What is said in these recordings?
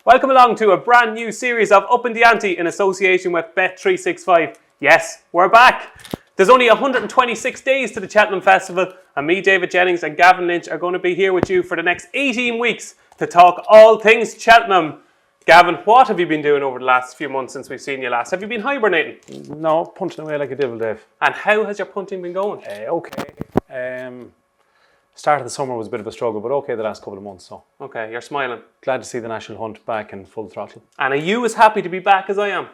Welcome along to a brand new series of Upping The Ante in association with Bet365. Yes, we're back. There's only 126 days to the Cheltenham Festival, and me, David Jennings and Gavin Lynch are going to be here with you for the next 18 weeks to talk all things Cheltenham. Gavin, what have you been doing over the last few months since we've seen you last? Have you been hibernating? No, punching away like a devil, Dave. And how has your punting been going? Okay. Start of the summer was a bit of a struggle, but okay the last couple of months. So Okay, you're smiling. glad to see the national hunt back in full throttle. And are you as happy to be back as I am?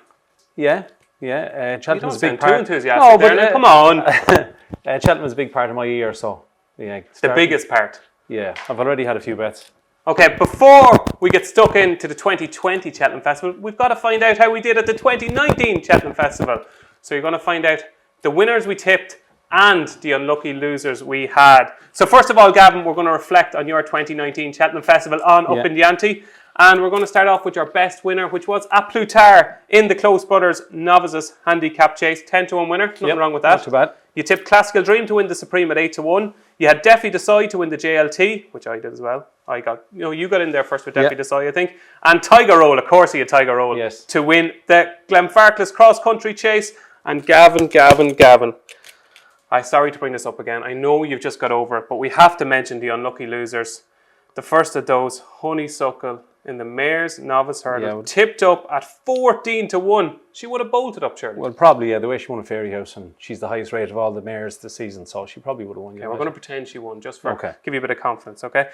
Yeah. You Cheltenham's don't a big sound too part. enthusiastic there now. Come on. Cheltenham's a big part of my year, so yeah. The biggest part. Yeah, I've already had a few bets. Okay, before we get stuck into the 2020 Cheltenham Festival, we've got to find out how we did at the 2019 Cheltenham Festival. So you're going to find out the winners we tipped and the unlucky losers we had. So first of all, Gavin, we're going to reflect on your 2019 Cheltenham Festival on Upping The Ante. And we're going to start off with your best winner, which was at Plutar in the Close Brothers Novices Handicap Chase. 10-1 winner, nothing wrong with that. Not too bad. You tipped Classical Dream to win the Supreme at 8-1. You had Defi Desai to win the JLT, which I did as well. You got in there first with Defi Desai, I think. And Tiger Roll, of course he had Tiger Roll, to win the Glenfarclas Cross Country Chase. And Gavin. I'm sorry to bring this up again. I know you've just got over it, but we have to mention the unlucky losers. The first of those, Honeysuckle in the Mares Novice Hurdle, tipped up at 14-1. She would have bolted up, surely. Well, probably, the way she won a Fairy House, and she's the highest rate of all the mares this season, so she probably would have won. Okay, we're going to pretend she won, just for give you a bit of confidence, okay?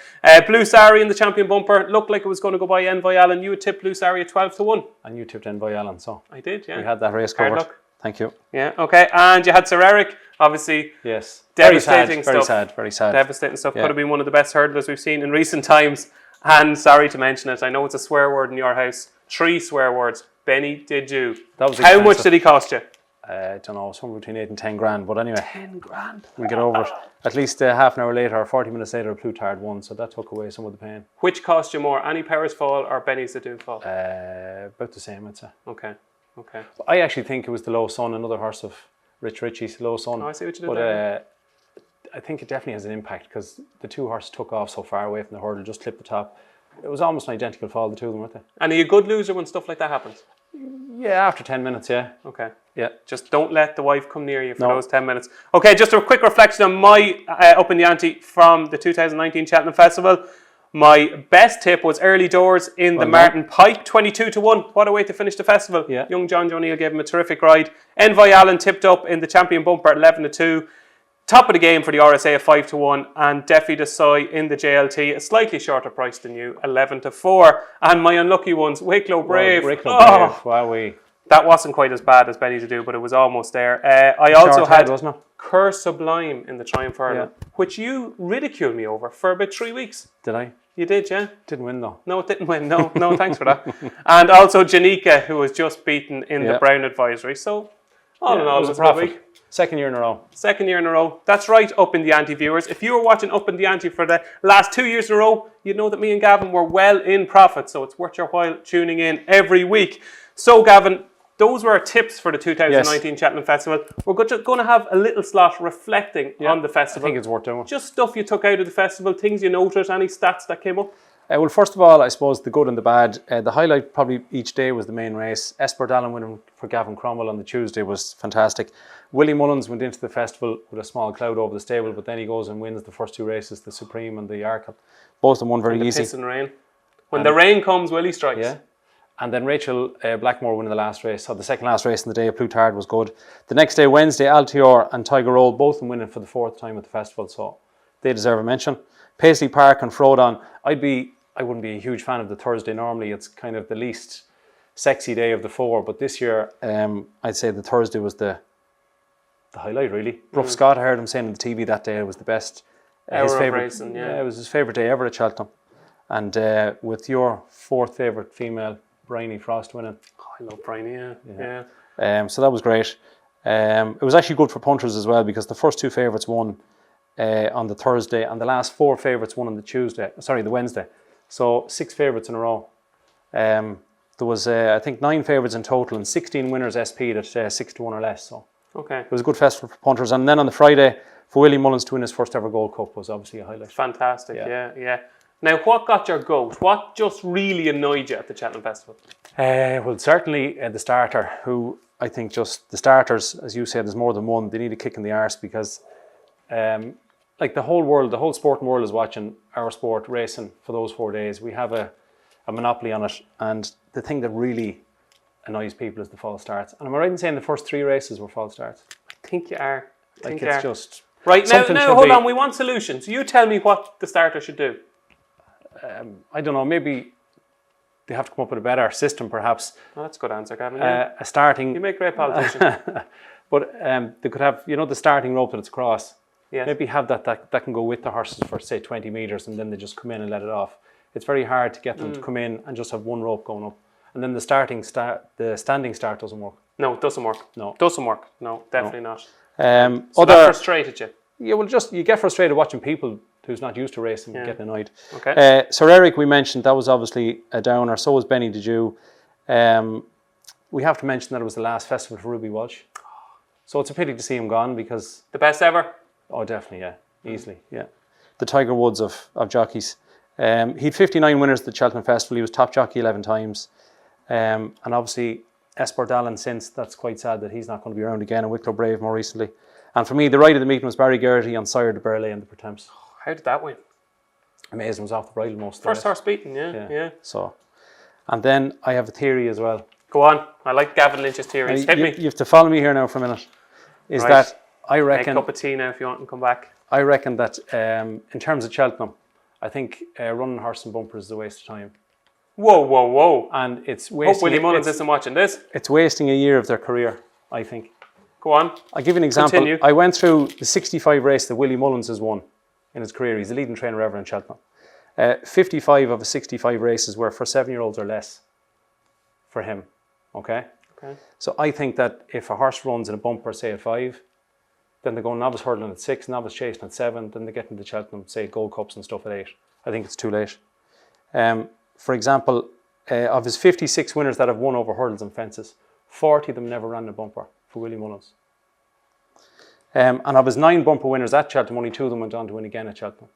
Blue Sari in the Champion Bumper looked like it was going to go by Envoi Allen. You had tipped Blue Sari at 12-1. And you tipped Envoi Allen, so I did, yeah. We had that race covered. Hard luck. Thank you. Yeah, okay. And you had Sir Eric, obviously. Yes. Devastating stuff. Very sad. Devastating stuff. Could have been one of the best hurdlers we've seen in recent times. And sorry to mention it, I know it's a swear word in your house. 3 swear words. Benny, did you? That was How much did he cost you? I don't know, somewhere between 8 and 10 grand. But anyway, 10 grand. We get over it. At least half an hour later, or 40 minutes later, Plutarch won, so that took away some of the pain. Which cost you more, Annie Power's fall or Benny's The Doom fall? About the same, I'd say. Okay. But I actually think it was the Low Sun, another horse of Rich Ritchie's Low Sun. Oh, I see what you did there. I think it definitely has an impact because the two horses took off so far away from the hurdle, just clipped the top. It was almost an identical fall, the two of them, weren't they? And are you a good loser when stuff like that happens? Yeah, after 10 minutes, yeah. Okay. Yeah. Just don't let the wife come near you for those 10 minutes. Okay, just a quick reflection on my Upping The Ante from the 2019 Cheltenham Festival. My best tip was early doors in the Martin Pike, 22-1. What a way to finish the festival. Yeah. Young John O'Neill gave him a terrific ride. Envoi Allen tipped up in the Champion Bumper at 11-2. Top of the game for the RSA at 5-1. And Defi Desai in the JLT, a slightly shorter price than you, 11-4. And my unlucky ones, Wicklow Brave. Brave, wowee. That wasn't quite as bad as Benny to do, but it was almost there. I also had wasn't it? Cur Sublime in the Triumph Hurdle, which you ridiculed me over for about 3 weeks. Did I? You did, yeah? Didn't win though. No, it didn't win. No, thanks for that. And also Janika, who was just beaten in the Brown Advisory. So, all in all, it was a good week. Second year in a row. That's right, Upping The Ante viewers. If you were watching Upping The Ante for the last 2 years in a row, you'd know that me and Gavin were well in profit. So it's worth your while tuning in every week. So, Gavin, those were our tips for the 2019 Cheltenham Festival. We're going to have a little slot reflecting on the festival. I think it's worth doing. Just stuff you took out of the festival, things you noted, any stats that came up? Well, first of all, I suppose the good and the bad. The highlight probably each day was the main race. Esport Allen winning for Gavin Cromwell on the Tuesday was fantastic. Willie Mullins went into the festival with a small cloud over the stable, but then he goes and wins the first 2 races, the Supreme and the Arcot. Both of them won very easy. Piss and rain. When the rain comes, Willie strikes. Yeah. And then Rachel Blackmore winning the last race, or the second last race in the day of Plutarch was good. The next day, Wednesday, Altior and Tiger Roll, both of them winning for the 4th time at the festival, so they deserve a mention. Paisley Park and Frodon, I wouldn't be a huge fan of the Thursday. Normally, it's kind of the least sexy day of the 4, but this year, I'd say the Thursday was the highlight, really. Brough Scott, I heard him saying on the TV that day it was the best. His favourite racing, it was his favourite day ever at Cheltenham. And with your 4th favourite female, Bryony Frost winning. Oh, I love Bryony, yeah. So that was great. It was actually good for punters as well because the first 2 favourites won on the Thursday and the last 4 favourites won on the Wednesday. So 6 favourites in a row. There was, I think, 9 favourites in total and 16 winners SP'd at 6-1 or less. So it was a good festival for punters. And then on the Friday, for Willie Mullins to win his first ever Gold Cup was obviously a highlight. Fantastic, yeah. Now, what got your goat? What just really annoyed you at the Cheltenham Festival? Well, certainly the starter, who I think just the starters, as you said, there's more than one. They need a kick in the arse because, like the whole world, the whole sporting world is watching our sport racing for those 4 days. We have a monopoly on it, and the thing that really annoys people is the false starts. And am I right in saying the first 3 races were false starts? I think you are. It's just right now. Hold on, we want solutions. You tell me what the starter should do. I don't know. Maybe they have to come up with a better system, perhaps. Well, that's a good answer, Gavin. A starting. You make great politicians. But they could have, the starting rope that it's across. Yes. Maybe have that can go with the horses for say 20 meters, and then they just come in and let it off. It's very hard to get them to come in and just have one rope going up, and then the standing start doesn't work. No, it doesn't work. No, it doesn't work. No, definitely not. So that frustrated you? Yeah, well, you get frustrated watching people who's not used to racing getting annoyed. Okay. Sir Eric, we mentioned, that was obviously a downer. So was Benny Dejew. We have to mention that it was the last festival for Ruby Walsh. So it's a pity to see him gone because... The best ever? Oh, definitely, yeah. Easily, yeah. The Tiger Woods of jockeys. He had 59 winners at the Cheltenham Festival. He was top jockey 11 times. And obviously, Envoi Allen since, that's quite sad that he's not going to be around again, and Wicklow Brave more recently. And for me, the ride of the meeting was Barry Geraghty on Sire de Burleigh and the Pertemps. How did that win? Amazing, was off the bridle most of First horse beaten, yeah. So, and then I have a theory as well. Go on, I like Gavin Lynch's theories. Hit me. You have to follow me here now for a minute. That I reckon... Make a cup of tea now if you want and come back. I reckon that in terms of Cheltenham, I think running horse and bumpers is a waste of time. Whoa. And it's wasting... Hope Willie Mullins isn't watching this. It's wasting a year of their career, I think. Go on. I'll give you an example. Continue. I went through the 65 race that Willie Mullins has won in his career. He's the leading trainer ever in Cheltenham. 55 of his 65 races were for 7-year-olds or less for him. Okay? So I think that if a horse runs in a bumper, say at 5, then they go novice hurdling at 6, novice chasing at 7, then they get into Cheltenham, say Gold Cups and stuff at 8. I think it's too late. For example, of his 56 winners that have won over hurdles and fences, 40 of them never ran a bumper for Willie Mullins. And of his 9 bumper winners at Cheltenham, only 2 of them went on to win again at Cheltenham.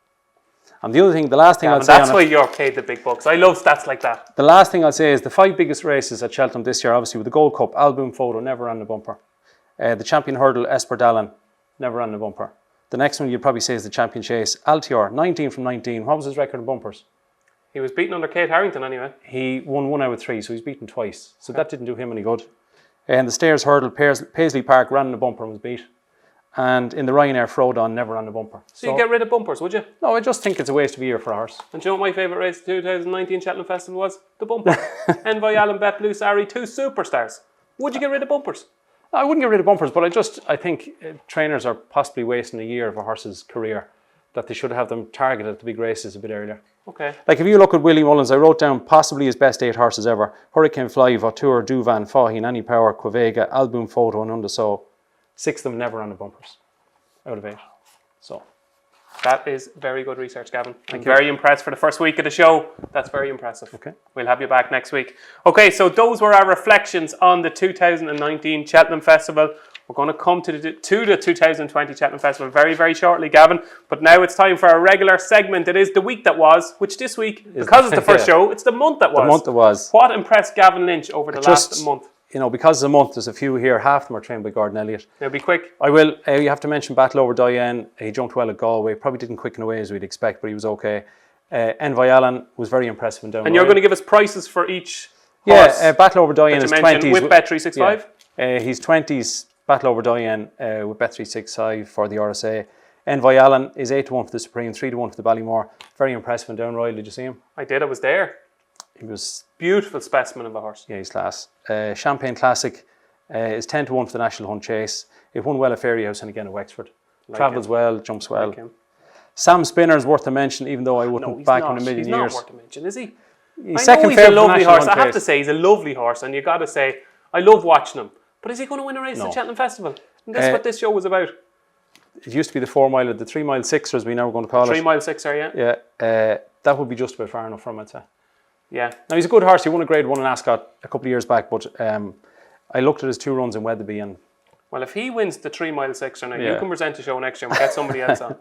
And the other thing, the last thing I'll say... That's why you're paid the big bucks. I love stats like that. The last thing I'll say is the 5 biggest races at Cheltenham this year, obviously with the Gold Cup, Alboom Photo never ran a bumper. The champion hurdle, Envoi Allen, never ran a bumper. The next one you'd probably say is the champion chase, Altior, 19 from 19. What was his record in bumpers? He was beaten under Kate Harrington anyway. He won 1 out of 3, so he's beaten twice. So that didn't do him any good. And the Stairs hurdle, Paisley Park ran in a bumper and was beat. And in the Ryanair Frodon, never ran a bumper. So you'd get rid of bumpers, would you? No, I just think it's a waste of a year for a horse. And do you know what my favourite race of 2019 Cheltenham Festival was? The bumper. Envoi Allen, Bet Blue Sari, 2 superstars. Would you get rid of bumpers? I wouldn't get rid of bumpers, but I think trainers are possibly wasting a year of a horse's career, that they should have them targeted at the big races a bit earlier. Okay. Like if you look at Willie Mullins, I wrote down possibly his best 8 horses ever. Hurricane Fly, Vautour, Duvan, Faugheen, Annie Power, Quavega, Alboom Photo and Undesaw. 6 of them never ran the bumpers out of 8. So that is very good research, Gavin. I'm very impressed for the first week of the show. That's very impressive. Okay. We'll have you back next week. Okay, so those were our reflections on the 2019 Cheltenham Festival. We're going to come to the 2020 Cheltenham Festival very, very shortly, Gavin. But now it's time for a regular segment. It is the week that was, which this week, because it's the first show, it's the month that was. The month that was. What impressed Gavin Lynch over the last month? You know, because of the month, there's a few here. Half of them are trained by Gordon Elliott. Now, be quick. I will. You have to mention Battle Over Diane. He jumped well at Galway. Probably didn't quicken away as we'd expect, but he was okay. Envoi Allen was very impressive in down. And you're going to give us prices for each horse? Yeah, Battle Over Diane is 20s. With Bet365? Yeah. He's 20s. Battle Over Diane with Bet365 for the RSA. Envoi Allen is 8-1 for the Supreme, 3-1 for the Ballymore. Very impressive in down Royal. Did you see him? I did. I was there. He was beautiful specimen of a horse. Yeah, he's class. Champagne Classic is 10-1 for the National Hunt Chase. It won well at Fairy House and again at Wexford. Travels well, jumps well. Sam Spinner is worth a mention, even though I wouldn't back him in a million years. He's not worth a mention, is he? He's second favourite. He's a lovely horse. I have to say, he's a lovely horse, and you got to say, I love watching him. But is he going to win a race at the Cheltenham Festival? And that's what this show was about. It used to be the 4 mile, the 3 mile sixers we now are going to call it. 3 mile sixer, yeah. Yeah, that would be just about far enough from it. Yeah. Now he's a good horse. He won a Grade 1 in Ascot a couple of years back, but I looked at his 2 runs in Wetherby and Well, if he wins the 3 mile section, you can present the show next year and get somebody else on.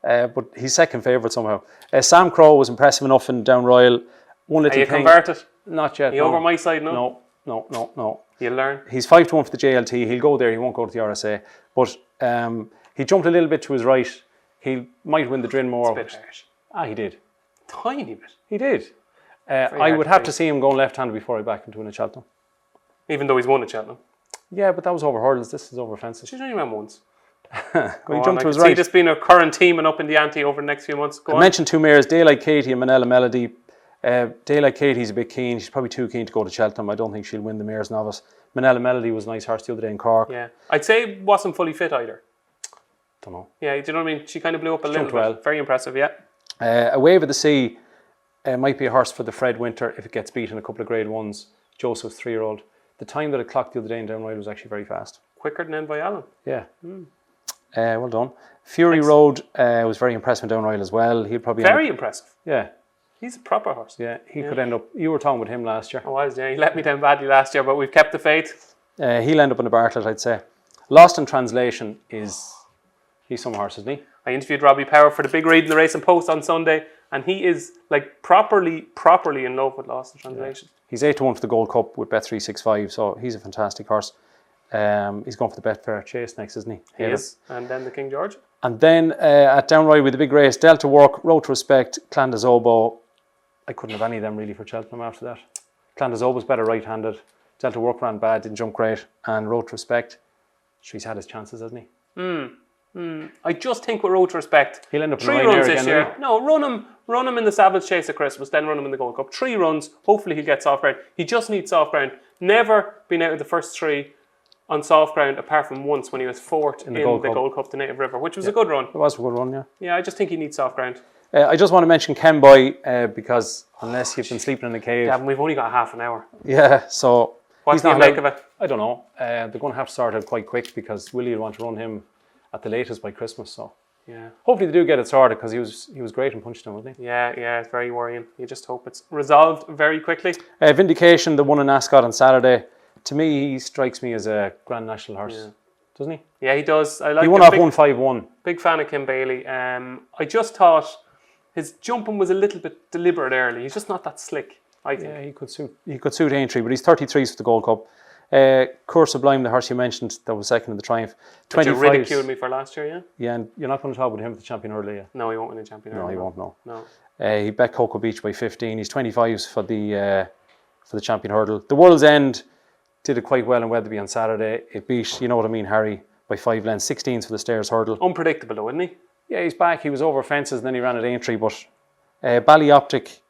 But he's second favourite somehow. Sam Crowe was impressive enough in Down Royal. One little thing. Converted? Not yet. Are you over my side now? No. You'll learn. He's 5-1 for the JLT. He'll go there. He won't go to the RSA. But he jumped a little bit to his right. He might win the Drinmore. It's a bit harsh. He did. Tiny bit. He did. I would have to see him going left-handed before I back him to win at Cheltenham. Even though he's won at Cheltenham. Yeah, but that was over hurdles. This is over fences. She's only ran once. He jumped to his right. See this being a current team and up in the ante over the next few months. I mentioned 2 mares, Daylight Katie and Manella Melody. Daylight Katie's a bit keen. She's probably too keen to go to Cheltenham. I don't think she'll win the Mares Novice. Manella Melody was a nice horse the other day in Cork. Yeah, I'd say wasn't fully fit either. Don't know. Yeah, do you know what I mean? She kind of blew up a little bit. Well. Very impressive, yeah. A Wave of the Sea might be a horse for the Fred Winter if it gets beat in a couple of Grade 1s. Joseph's 3-year-old. The time that it clocked the other day in Down Royal was actually very fast. Quicker than Envoi Allen. Yeah. Well done. Fury Road was very impressive in Down Royal as well. He'd probably very impressive. Yeah. He's a proper horse. Yeah, he could end up. You were talking with him last year. I was, yeah. He let me down badly last year, but we've kept the faith. He'll end up in the Bartlett, I'd say. Lost in Translation he's some horse, isn't he? I interviewed Robbie Power for the big read in the Racing Post on Sunday, and he is like properly in love with Lost in Translation. Yeah. He's 8-1 for the Gold Cup with Bet365, so he's a fantastic horse. He's going for the Betfair Chase next, isn't he? He is. And then the King George. And then at Down Royal with the big race, Delta Work, Road to Respect, Clandazobo. I couldn't have any of them really for Cheltenham after that. Clandazobo's better right-handed. Delta Work ran bad, didn't jump great. And Road to Respect, he's had his chances, hasn't he? I just think with Road to Respect, he'll end up 3 runs this year. No, run him in the Savage Chase at Christmas, then run him in the Gold Cup. 3 runs, hopefully he'll get soft ground. He just needs soft ground. Never been out of the first 3 on soft ground, apart from once when he was 4th in the Gold Cup to Native River, which was a good run. It was a good run, yeah. Yeah, I just think he needs soft ground. I just want to mention Kenboy because unless you've been sleeping in a cave... Yeah, we've only got half an hour. Yeah, so... What do you make of it? I don't know. They're going to have to start it quite quick because Willie will want to run him at the latest by Christmas, so... Yeah. Hopefully they do get it sorted because he was great in Punchestown, wasn't he? Yeah, it's very worrying. You just hope it's resolved very quickly. Vindication, the one in Ascot on Saturday. To me, he strikes me as a Grand National horse, doesn't he? Yeah, he does. I like. He won off 151. Big fan of Kim Bailey. I just thought his jumping was a little bit deliberate early. He's just not that slick, I think. Yeah, he could suit Aintree, but he's 33s for the Gold Cup. Course Sublime, the horse you mentioned, that was second in the Triumph. That you ridiculed me for last year, yeah? Yeah, and you're not going to talk about him for the Champion Hurdle, yeah? No, he won't win the Champion Hurdle. No, he won't, no. No. He bet Cocoa Beach by 15. He's 25s for the Champion Hurdle. The World's End did it quite well in Wetherby on Saturday. It beat, you know what I mean, Harry, by 5 lengths. 16s for the Stairs Hurdle. Unpredictable though, isn't he? Yeah, he's back. He was over fences and then he ran at Aintree, but Ballyoptic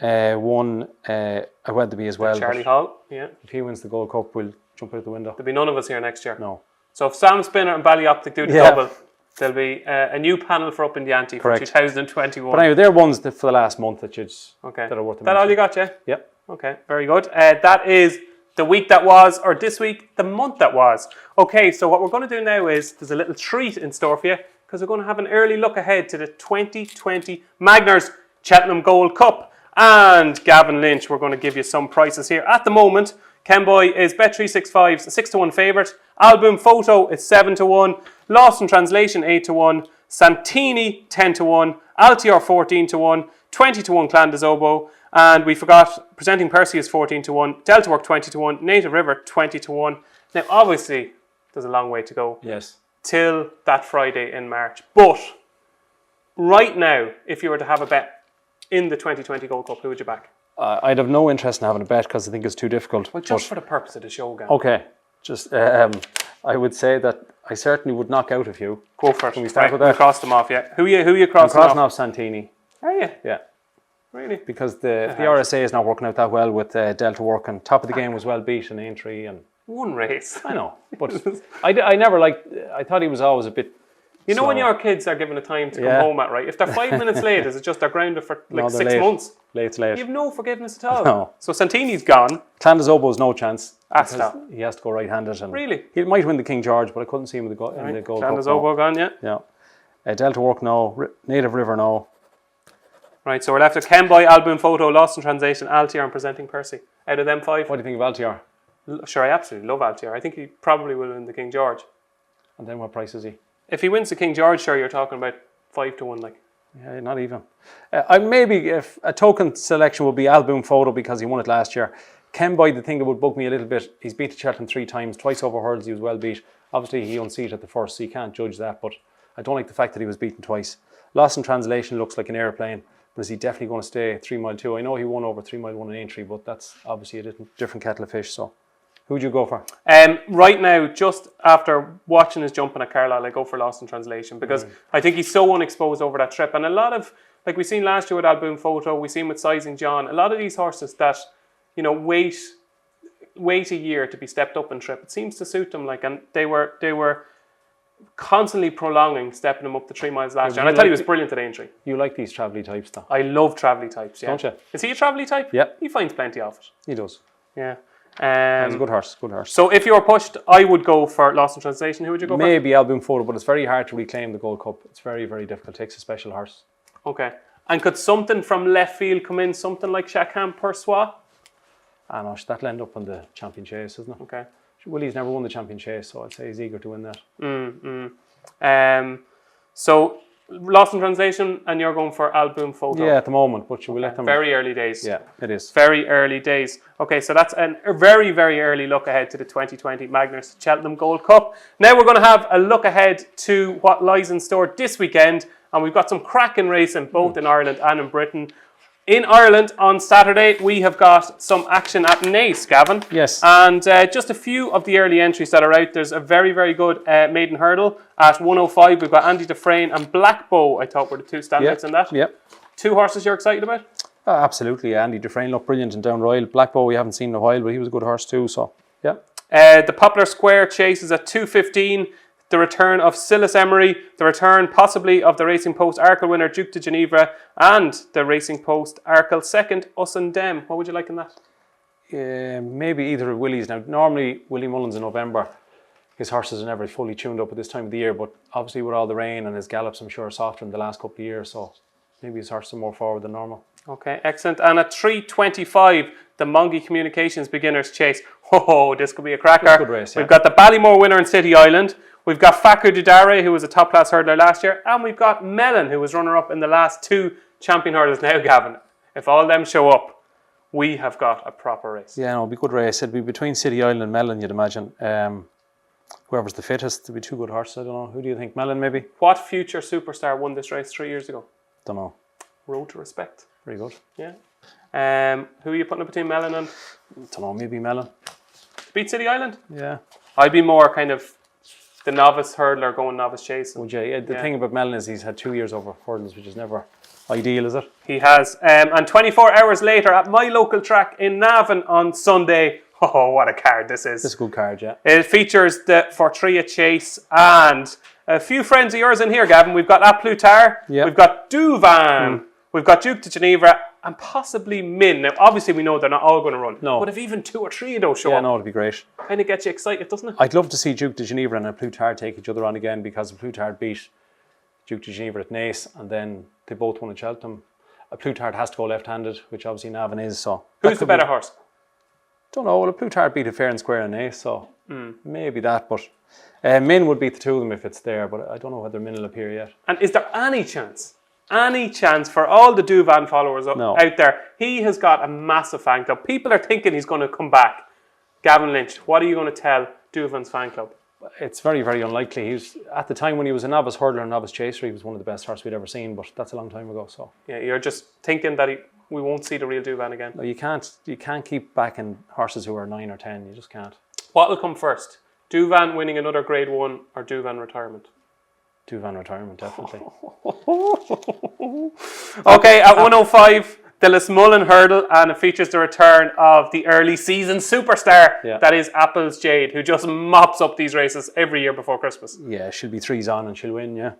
won at Wetherby as well. Charlie Hall, yeah. If he wins the Gold Cup, we'll jump out the window. There'll be none of us here next year. No. So if Sam Spinner and Ballyoptic do the double, there'll be a new panel for Upping The Ante for 2021. But anyway, they're ones for the last month that are worth That mentioning. all you got, yeah? Yep. Okay, very good. That is the week that was, or this week, the month that was. Okay, so what we're going to do now is, there's a little treat in store for you, because we're going to have an early look ahead to the 2020 Magners Cheltenham Gold Cup. And Gavin Lynch, we're going to give you some prices here. At the moment, Kenboy is Bet365's 6-1 favourite. Album Photo is 7-1. Lost in Translation 8-1. Santini 10-1. Altior 14-1. 20-1 Clandazobo. And we forgot, Presenting Percy is 14-1. Delta Work 20-1. Native River 20-1. Now, obviously, there's a long way to go. Yes. Till that Friday in March. But right now, if you were to have a bet in the 2020 Gold Cup, who would you back? I'd have no interest in having a bet because I think it's too difficult. Well, just for the purpose of the show, Gavin. Okay. Just, I would say that I certainly would knock out a few. Go for it. Can we start with that? We crossed them off, yeah. Who you crossing I'm crossing off Santini. Are you? Yeah. Really? Because the RSA is not working out that well with Delta Work, and top of the game was well beat in Aintree. And one race. I know, but I never liked, I thought he was always a bit You know when your kids are given a time to come home at, right? If they're 5 minutes late, is it just they're grounded for like 6 months? Late. You have no forgiveness at all. No. So Santini's gone. Clandazobo's no chance. Aston. He has to go right-handed. And really? He might win the King George, but I couldn't see him in the Gold Cup. Clandazobo gone, yeah? Yeah. Delta Work, no. Native River, no. Right, so we're left with Kenboy, Album Photo, Lost in Translation, Altior and Presenting Percy. Out of them 5? What do you think of Altior? Sure, I absolutely love Altior. I think he probably will win the King George. And then what price is he? If he wins the King George, sure, you're talking about 5-1, like. Yeah, not even. Maybe if a token selection would be Alboom Photo because he won it last year. Kenboy, the thing that would bug me a little bit, he's beaten Cheltenham 3 times, twice over hurdles, he was well beat. Obviously, he unseated at the first, so you can't judge that, but I don't like the fact that he was beaten twice. Lost in Translation looks like an airplane, but is he definitely going to stay 3 mile 2? I know he won over 3 mile 1 in Aintree, but that's obviously a different kettle of fish, so who would you go for? Right now, just after watching his jumping at Carlisle, I go for Lost in Translation because I think he's so unexposed over that trip. And a lot of, like we seen last year with Alboom Photo, we seen with Sizing John, a lot of these horses that, wait a year to be stepped up and trip, it seems to suit them. Like, and they were constantly prolonging stepping him up to 3 miles last year. And I tell you, he was brilliant at Aintree. You like these travelly types, though? I love travelly types, yeah. Don't you? Is he a travelly type? Yeah. He finds plenty of it. He does. Yeah. He's a good horse, So if you were pushed, I would go for Lost in Translation. Who would you go for? Maybe Alboom Photo, but it's very hard to reclaim the Gold Cup. It's very, very difficult. It takes a special horse. Okay. And could something from left field come in? Something like Chacun Persois? I know, that'll end up on the Champion Chase, isn't it? Okay. Willie's never won the Champion Chase, so I'd say he's eager to win that. So Lost in Translation, and you're going for Alboom Photo. Yeah, at the moment, but we'll let them. Very early days. Yeah, it is. Very early days. Okay, so that's a very, very early look ahead to the 2020 Magnus Cheltenham Gold Cup. Now we're going to have a look ahead to what lies in store this weekend, and we've got some cracking racing both in Ireland and in Britain. In Ireland on Saturday, we have got some action at Naas, Gavin. Yes. And just a few of the early entries that are out. There's a very, very good maiden hurdle at 105. We've got Andy Dufresne and Black Bow, I thought were the two standouts in that. Yep. 2 horses you're excited about? Absolutely. Andy Dufresne looked brilliant in Down Royal. Black Bow we haven't seen in a while, but he was a good horse too. So, yeah. The Poplar Square Chase is at 2:15. The return of Silas Emery, the return possibly of the Racing Post Arkle winner Duke de Geneva, and the Racing Post Arkle second, Us and Dem. What would you like in that? Maybe either of Willie's. Now, normally Willie Mullins in November, his horses are never fully tuned up at this time of the year, but obviously with all the rain and his gallops, I'm sure, are softer in the last couple of years, so maybe his horses are more forward than normal. Okay, excellent. And at 3:25, the Mongie Communications Beginners Chase. Oh, this could be a cracker. Good race, yeah. We've got the Ballymore winner in City Island. We've got Fakou Dudare, who was a top-class hurdler last year. And we've got Mellon, who was runner-up in the last 2 champion hurdles. Now, Gavin, if all them show up, we have got a proper race. Yeah, no, it'll be a good race. It'll be between City Island and Mellon, you'd imagine. Whoever's the fittest, there'll be 2 good horses. I don't know. Who do you think? Mellon, maybe? What future superstar won this race 3 years ago? Don't know. Road to Respect. Very good. Yeah. Who are you putting up between Mellon and? Don't know. Maybe Mellon. Beat City Island? Yeah. I'd be more kind of the novice hurdler going novice chasing. Would you? Yeah, the thing about Mellon is he's had 2 years over hurdles, which is never ideal, is it? He has. And 24 hours later at my local track in Navan on Sunday. Oh, what a card this is. This is a good card, yeah. It features the Fortria Chase and a few friends of yours in here, Gavin. We've got A Plutar, we've got Duvan, we've got Duke de Geneva, and possibly Min. Now, obviously, we know they're not all going to run. No. But if even 2 or 3 of those show up, yeah, no, it'd be great. Kind of gets you excited, doesn't it? I'd love to see Duke de Geneva and A Plutar take each other on again, because A Plutar beat Duke de Geneva at Naas, and then they both won at Cheltenham. A Plutar has to go left-handed, which obviously Navan is. So who's the better horse? Don't know. Well, A Plutar beat it fair and square in Naas, so maybe that. But Min would beat the 2 of them if it's there, but I don't know whether Min will appear yet. And is there any chance for all the Duvan followers out there? He has got a massive fan club. People are thinking he's going to come back. Gavin Lynch, what are you going to tell Duvan's fan club? It's very, very unlikely. He was, at the time when he was a novice hurdler and novice chaser, he was one of the best horses we'd ever seen, but that's a long time ago. So yeah, you're just thinking that we won't see the real Duvan again. No, you can't keep backing horses who are 9 or 10. You just can't. What will come first? Duvan winning another Grade 1 or Duvan retirement? Duvan retirement, definitely. Okay, at 105, the Lismullen hurdle, and it features the return of the early season superstar that is Apple's Jade, who just mops up these races every year before Christmas. Yeah, she'll be 3s on and she'll win, yeah.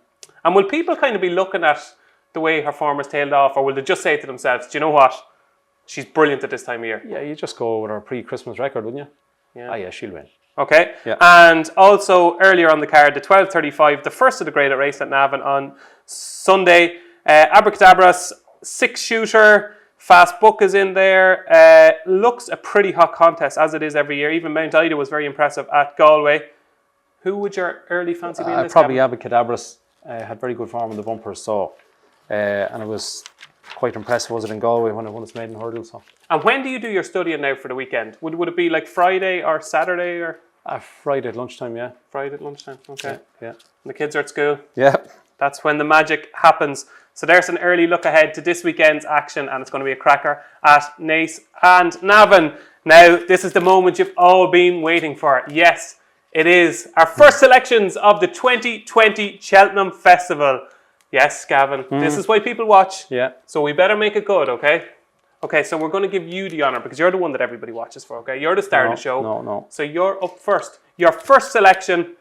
And will people kind of be looking at the way her form has tailed off, or will they just say to themselves, do you know what? She's brilliant at this time of year. Yeah, you just go with her pre-Christmas record, wouldn't you? Yeah. Ah, yeah, she'll win. Okay. Yeah. And also earlier on the card, the 12:35, the first of the graded race at Navan on Sunday. Abracadabra's 6-shooter, Fast Book is in there. Looks a pretty hot contest, as it is every year. Even Mount Ida was very impressive at Galway. Who would your early fancy be in this? Probably Abacadabras. Had very good form in the bumpers, so and it was quite impressive, was it, in Galway when it won its maiden hurdle. So. And when do you do your studying now for the weekend? Would it be like Friday or Saturday or? Friday at lunchtime, yeah. Friday at lunchtime, okay. Yeah. And the kids are at school? Yeah. That's when the magic happens. So there's an early look ahead to this weekend's action, and it's going to be a cracker at Naas and Navan. Now, this is the moment you've all been waiting for. Yes, it is our first selections of the 2020 Cheltenham Festival. Yes, Gavin, this is why people watch. Yeah. So we better make it good, okay? Okay, so we're going to give you the honour because you're the one that everybody watches for, okay? You're the star of the show. No. So you're up first. Your first selection,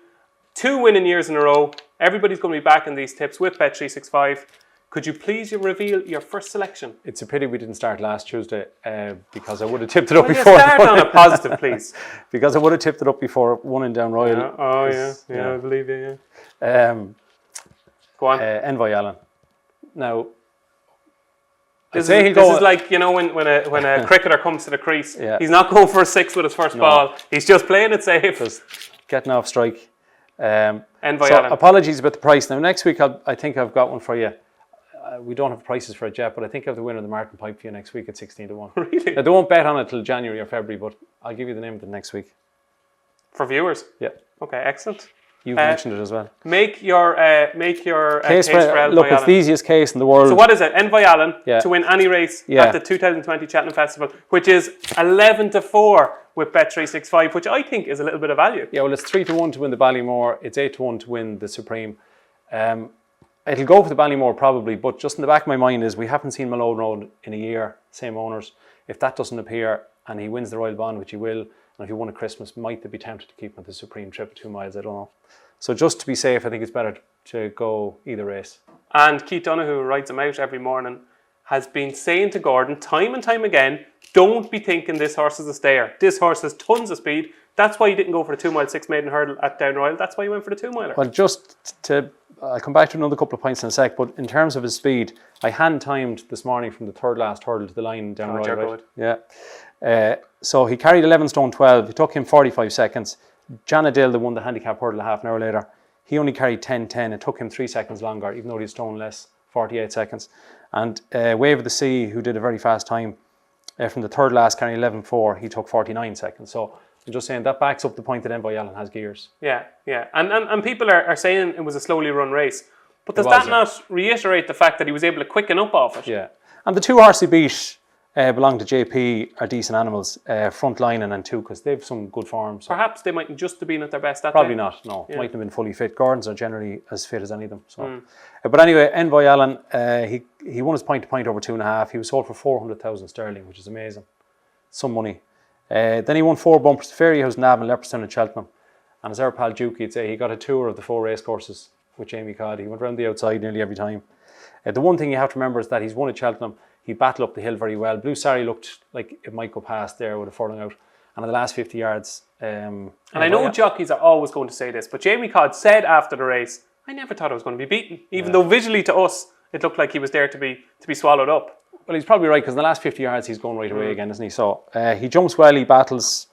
2 winning years in a row. Everybody's going to be back in these tips with Bet365. Could you please reveal your first selection? It's a pity we didn't start last Tuesday because I would have tipped it up before. Start on a positive, please. Because I would have tipped it up before one in Down Royal. Yeah, I believe you. Go on. Envoi Allen. Now, this is like, you know, when a cricketer comes to the crease, he's not going for a 6 with his first ball. He's just playing it safe. Just getting off strike. Envoi Allen. Apologies about the price. Now, next week, I think I've got one for you. We don't have prices for it yet, but I think I have the winner of the Martin Pipe for you next week at 16 to 1. Really? Now, they won't bet on it till January or February, but I'll give you the name of it next week. For viewers? Yeah. Okay, excellent. You've mentioned it as well. Make your case for Envoi look, Allen. it's the easiest case in the world. So what is it? Envoi Allen to win any race at the 2020 Cheltenham Festival, which is 11 to 4 with Bet365, which I think is a little bit of value. Yeah, well, it's 3 to 1 to win the Ballymore. It's 8 to 1 to win the Supreme. It'll go for the Ballymore probably, but just in the back of my mind is we haven't seen Malone Road in a year, same owners. If that doesn't appear and he wins the Royal Bond, which he will, and if he won at Christmas, might they be tempted to keep him at the Supreme trip of 2 miles? I don't know. So just to be safe, I think it's better to go either race. And Keith Donoghue, who writes him out every morning, has been saying to Gordon time and time again, don't be thinking this horse is a stayer. This horse has tons of speed. That's why you didn't go for the 2 mile 6 maiden hurdle at Down Royal. That's why you went for the 2 miler. Well, I'll come back to another couple of points in a sec, but in terms of his speed, I hand timed this morning from the third last hurdle to the line Down Royal. Right? Yeah. So he carried 11 stone 12. It took him 45 seconds. Janadale, the won the handicap hurdle a half an hour later, he only carried 10:10. It took him 3 seconds longer, even though he had stone less, 48 seconds. And Wave of the Sea, who did a very fast time, from the third last carrying 11:4, he took 49 seconds. So I'm just saying that backs up the point that Envoi Allen has gears. Yeah. And people are saying it was a slowly run race. But does that not reiterate the fact that he was able to quicken up off it? Yeah. And the 2 horse he beat belong to JP are decent animals, Frontline and Two, because they've some good form. So. Perhaps they mightn't just have been at their best that Probably day. not, no. Yeah. Mightn't have been fully fit. Gordons are generally as fit as any of them. So. But anyway, Envoi Allen, he won his point-to-point over 2.5. He was sold for 400,000 sterling, which is amazing. Some money. Then he won 4 bumpers, Fairyhouse, Navan, Leopardstown and Cheltenham. And as our pal Dukey would say, he got a tour of the 4 race courses with Jamie Codd. He went around the outside nearly every time. The one thing you have to remember is that he's won at Cheltenham. He battled up the hill very well. Blue Sari looked like it might go past there with a furlong out. And in the last 50 yards... and I know jockeys are always going to say this, but Jamie Codd said after the race, I never thought I was going to be beaten. Even though visually to us, it looked like he was there to be swallowed up. Well, he's probably right, because in the last 50 yards, he's going right away again, isn't he? So he jumps well, he battles.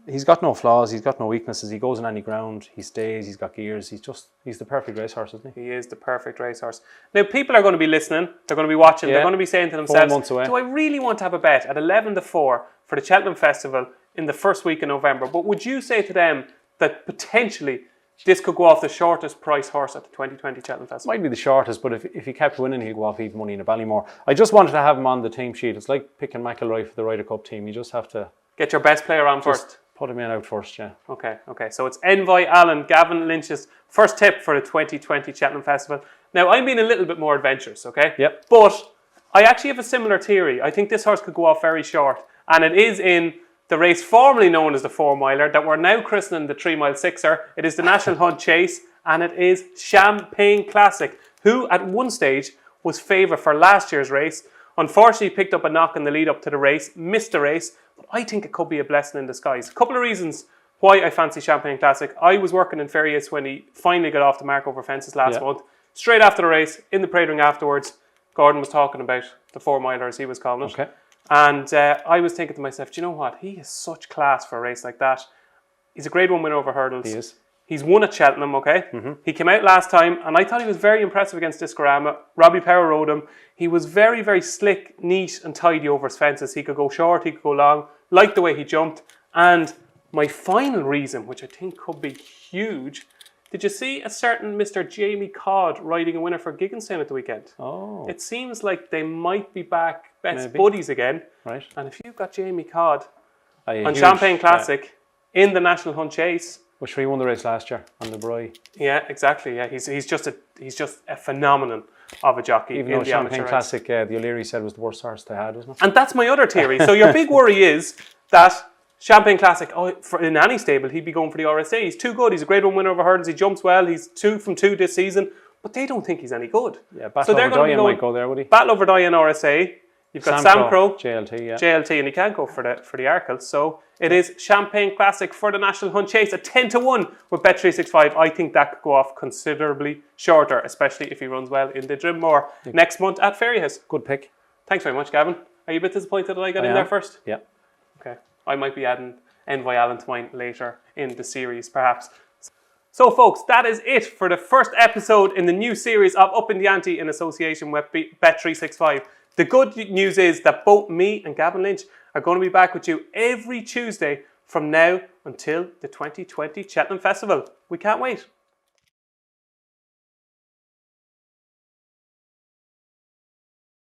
He's got no flaws, he's got no weaknesses. He goes on any ground, he stays, he's got gears. He's the perfect racehorse, isn't he? He is the perfect racehorse. Now, people are going to be listening, they're going to be watching, they're going to be saying to themselves, 4 months away. Do I really want to have a bet at 11 to 4 for the Cheltenham Festival in the first week in November? But would you say to them that potentially this could go off the shortest price horse at the 2020 Cheltenham Festival? Might be the shortest, but if he kept winning, he'd go off even money in a Ballymore. I just wanted to have him on the team sheet. It's like picking McIlroy for the Ryder Cup team. You just have to... Get your best player on first. Put him in out first, yeah. Okay. So it's Envoi Allen, Gavin Lynch's first tip for the 2020 Cheltenham Festival. Now, I'm being a little bit more adventurous, okay? Yep. But I actually have a similar theory. I think this horse could go off very short. And it is in the race formerly known as the 4 miler that we're now christening the 3 mile 6er. It is the National Hunt Chase, and it is Champagne Classic, who at one stage was favourite for last year's race. Unfortunately, picked up a knock in the lead up to the race, missed the race, but I think it could be a blessing in disguise. A couple of reasons why I fancy Champagne Classic. I was working in Ferrius when he finally got off the mark over fences last month. Straight after the race, in the parade ring afterwards, Gordon was talking about the 4 miler, as he was calling it. Okay. And I was thinking to myself, do you know what? He is such class for a race like that. He's a Grade 1 winner over hurdles. He is. He's won at Cheltenham, okay? He came out last time, and I thought he was very impressive against Discorama. Robbie Power rode him. He was very, very slick, neat, and tidy over his fences. He could go short, he could go long. Liked the way he jumped. And my final reason, which I think could be huge, did you see a certain Mr. Jamie Codd riding a winner for Gigginstown at the weekend? Oh. It seems like they might be back best buddies again. Right. And if you've got Jamie Codd on huge, Champagne Classic in the National Hunt Chase, which he won the race last year on the Bry. yeah, exactly. Yeah, he's just a phenomenon of a jockey. Even in though the Champagne amateur Classic, the O'Leary said was the worst horse they had, wasn't it? and that's my other theory. So your big worry is that Champagne Classic, in any stable, he'd be going for the RSA. He's too good. He's a Grade 1 winner over hurdles. He jumps well. He's 2 from 2 this season. But they don't think he's any good. Yeah, Battle Over Diane might go there, would he? Battle Over Diane RSA. You've got Sam Crow, JLT, yeah. JLT, and he can't go for the Arkle. So it is Champagne Classic for the National Hunt Chase, a 10-1 with Bet365. I think that could go off considerably shorter, especially if he runs well in the Drimmore next month at Ferryhouse. Good pick. Thanks very much, Gavin. Are you a bit disappointed that I got in there first? Yeah. Okay. I might be adding Envoi Allen to mine later in the series, perhaps. So, folks, that is it for the first episode in the new series of Upping The Ante in association with Bet365. The good news is that both me and Gavin Lynch are going to be back with you every Tuesday from now until the 2020 Cheltenham Festival. We can't wait.